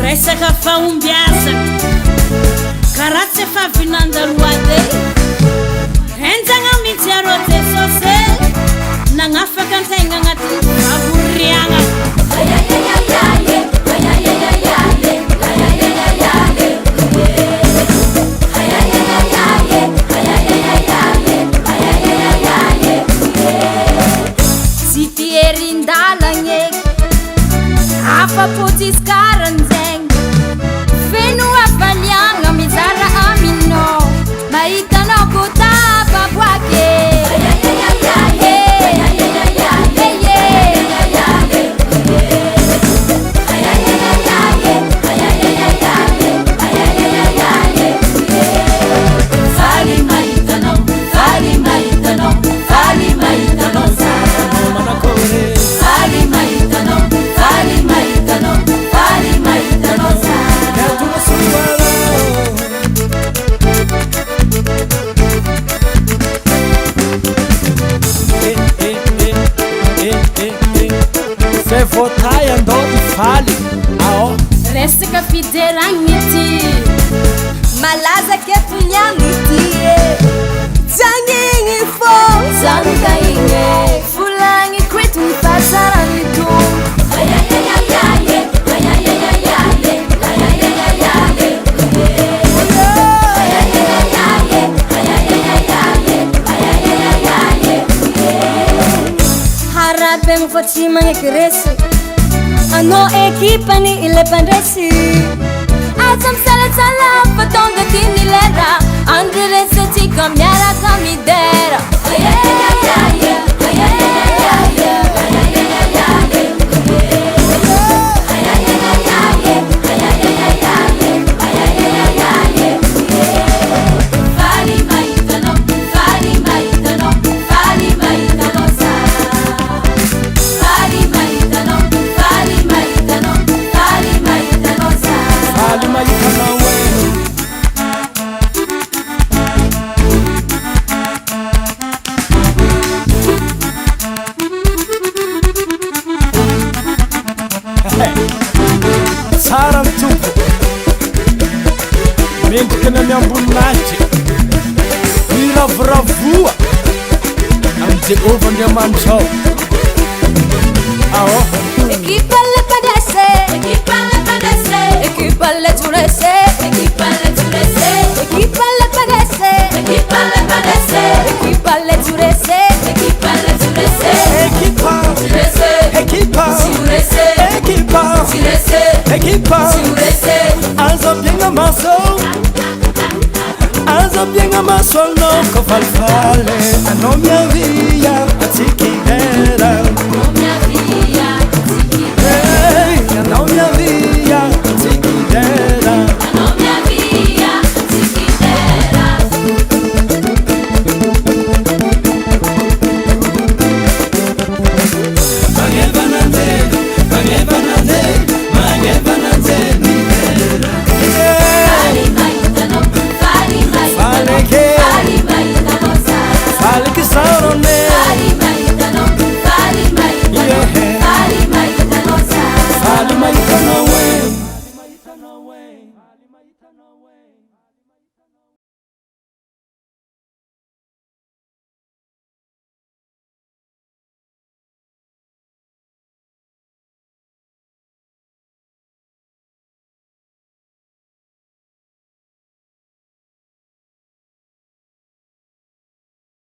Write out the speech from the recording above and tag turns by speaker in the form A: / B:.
A: Resaka faumbiasa karatse favinandaroade enjagna mitsyarote sose nagnafaka antegna agnaty avoriagna tsy fierindalagny afapotsisikaranzegny feno avaliagna mizara amino mahitanao kotababoake
B: Votai andao ifaly ao
A: resaka fideragny ty
C: malaza ketoniagny ty janigny fô
A: zanokahigny
C: volagny koetony fazaragny to harabegny fô tsy magneky resy anao ekipany ile pandresy aza misalasala fa tonga tiny lera andreresatsika miaraka midera
B: tsara mitompo mendrikana miamboninahitry miravoravoa amy Jehova Andriamanitra ao ao
C: ekipa le padese ekipa le padese ekipa le turese ekipa le turese ekipa le padese ekipa le padese ekipa le turese ekipa le turese
B: ekipa
C: turese
B: ekipa
C: turese
B: ekipa
C: turese
B: ekipa
C: turese
B: aza biegna maso anao ko falifale anao miavia atsikidera anao miavia atsikidera